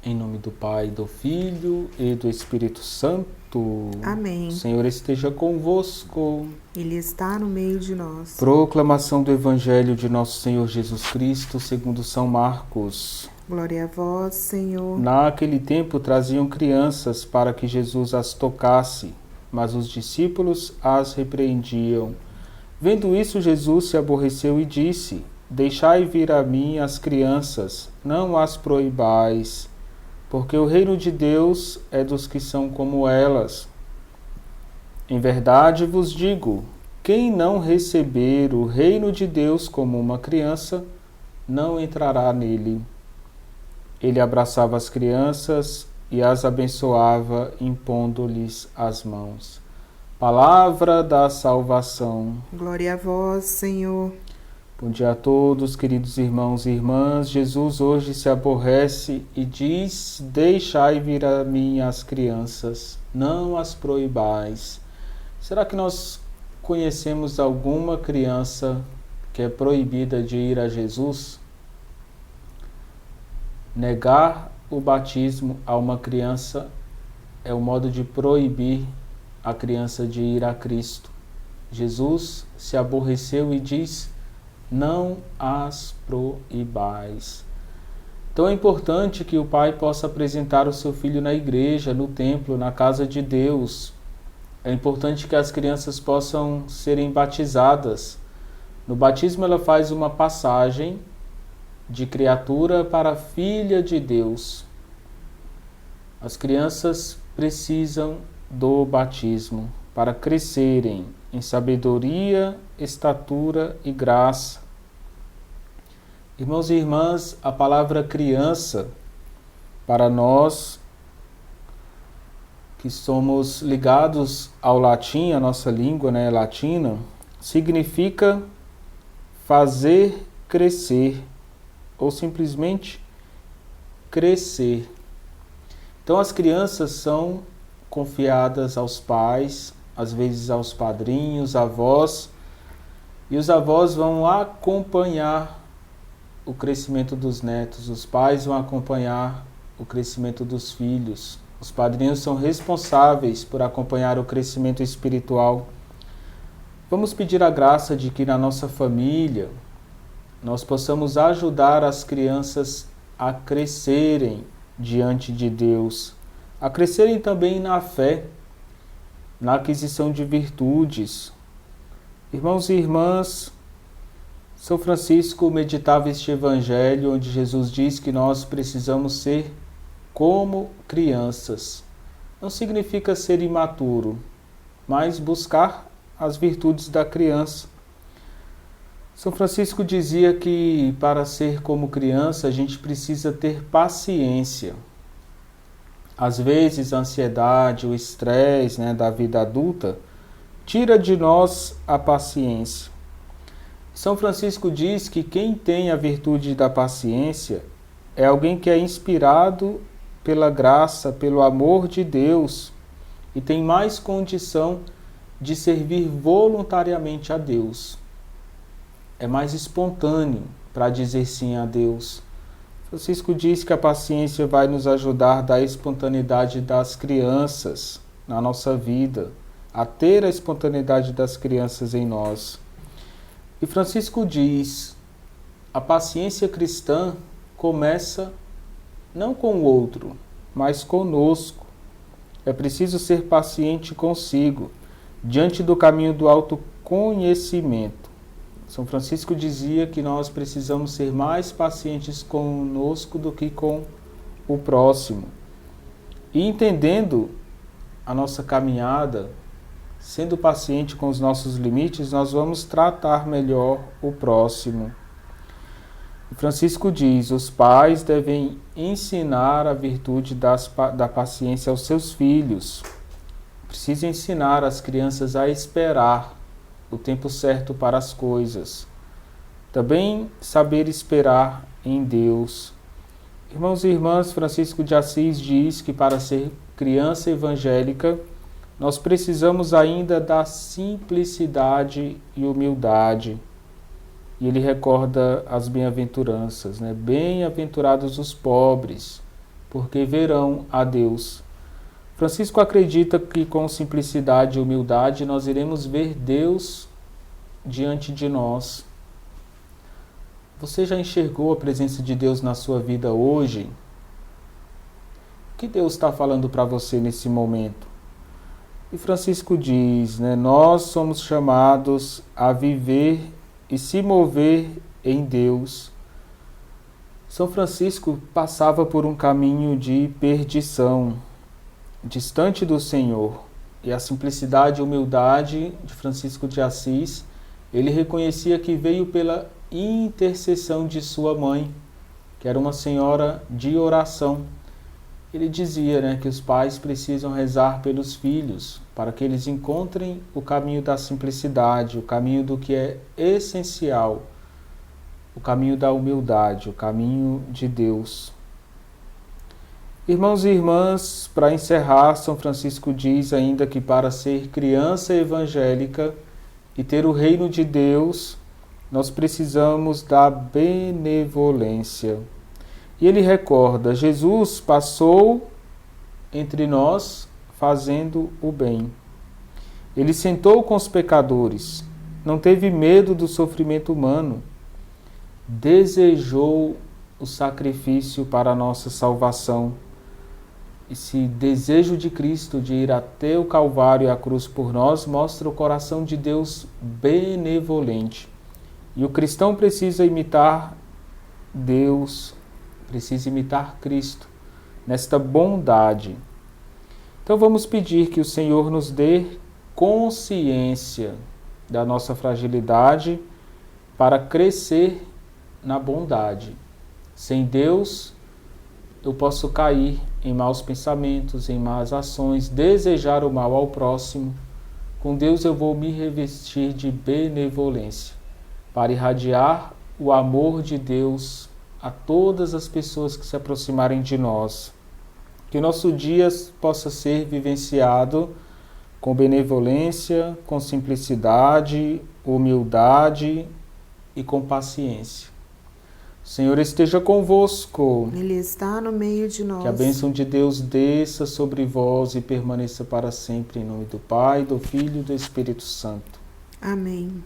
Em nome do Pai, do Filho e do Espírito Santo. Amém. O Senhor esteja convosco. Ele está no meio de nós. Proclamação do Evangelho de nosso Senhor Jesus Cristo, segundo São Marcos. Glória a vós, Senhor. Naquele tempo traziam crianças para que Jesus as tocasse, mas os discípulos as repreendiam. Vendo isso, Jesus se aborreceu e disse: Deixai vir a mim as crianças, não as proibais, porque o reino de Deus é dos que são como elas. Em verdade vos digo, quem não receber o reino de Deus como uma criança, não entrará nele. Ele abraçava as crianças e as abençoava, impondo-lhes as mãos. Palavra da salvação. Glória a vós, Senhor. Bom dia a todos, queridos irmãos e irmãs. Jesus hoje se aborrece e diz: Deixai vir a mim as crianças, não as proibais. Será que nós conhecemos alguma criança que é proibida de ir a Jesus? Negar o batismo a uma criança é o modo de proibir a criança de ir a Cristo. Jesus se aborreceu e diz: não as proibais. Então é importante que o pai possa apresentar o seu filho na igreja, no templo, na casa de Deus. É importante que as crianças possam serem batizadas. No batismo ela faz uma passagem de criatura para filha de Deus. As crianças precisam do batismo para crescerem em sabedoria, estatura e graça. Irmãos e irmãs, a palavra criança, para nós que somos ligados ao latim, a nossa língua, latina, significa fazer crescer ou simplesmente crescer. Então as crianças são confiadas aos pais, às vezes aos padrinhos, avós, e os avós vão acompanhar o crescimento dos netos, os pais vão acompanhar o crescimento dos filhos, os padrinhos são responsáveis por acompanhar o crescimento espiritual. Vamos pedir a graça de que na nossa família nós possamos ajudar as crianças a crescerem diante de Deus, a crescerem também na fé, na aquisição de virtudes. Irmãos e irmãs, São Francisco meditava este evangelho onde Jesus diz que nós precisamos ser como crianças. Não significa ser imaturo, mas buscar as virtudes da criança. São Francisco dizia que para ser como criança a gente precisa ter paciência. Às vezes a ansiedade, o estresse da vida adulta tira de nós a paciência. São Francisco diz que quem tem a virtude da paciência é alguém que é inspirado pela graça, pelo amor de Deus e tem mais condição de servir voluntariamente a Deus. É mais espontâneo para dizer sim a Deus. Francisco diz que a paciência vai nos ajudar da espontaneidade das crianças na nossa vida, a ter a espontaneidade das crianças em nós. E Francisco diz, a paciência cristã começa não com o outro, mas conosco. É preciso ser paciente consigo, diante do caminho do autoconhecimento. São Francisco dizia que nós precisamos ser mais pacientes conosco do que com o próximo. E entendendo a nossa caminhada, sendo paciente com os nossos limites, nós vamos tratar melhor o próximo. Francisco diz, os pais devem ensinar a virtude da paciência aos seus filhos. Precisa ensinar as crianças a esperar o tempo certo para as coisas. Também saber esperar em Deus. Irmãos e irmãs, Francisco de Assis diz que para ser criança evangélica, nós precisamos ainda da simplicidade e humildade. E ele recorda as bem-aventuranças, Bem-aventurados os pobres, porque verão a Deus. Francisco acredita que com simplicidade e humildade nós iremos ver Deus diante de nós. Você já enxergou a presença de Deus na sua vida hoje? O que Deus está falando para você nesse momento? E Francisco diz, nós somos chamados a viver e se mover em Deus. São Francisco passava por um caminho de perdição, distante do Senhor. E a simplicidade e humildade de Francisco de Assis, ele reconhecia que veio pela intercessão de sua mãe, que era uma senhora de oração. Ele dizia que os pais precisam rezar pelos filhos, para que eles encontrem o caminho da simplicidade, o caminho do que é essencial, o caminho da humildade, o caminho de Deus. Irmãos e irmãs, para encerrar, São Francisco diz ainda que para ser criança evangélica e ter o reino de Deus, nós precisamos da benevolência. E ele recorda, Jesus passou entre nós fazendo o bem. Ele sentou com os pecadores, não teve medo do sofrimento humano, desejou o sacrifício para a nossa salvação. Esse desejo de Cristo de ir até o Calvário e a cruz por nós mostra o coração de Deus benevolente. E o cristão precisa imitar Deus, precisa imitar Cristo nesta bondade. Então vamos pedir que o Senhor nos dê consciência da nossa fragilidade para crescer na bondade. Sem Deus, eu posso cair em maus pensamentos, em más ações, desejar o mal ao próximo. Com Deus eu vou me revestir de benevolência, para irradiar o amor de Deus a todas as pessoas que se aproximarem de nós. Que o nosso dia possa ser vivenciado com benevolência, com simplicidade, humildade e com paciência. O Senhor esteja convosco. Ele está no meio de nós. Que a bênção de Deus desça sobre vós e permaneça para sempre, em nome do Pai, do Filho e do Espírito Santo. Amém.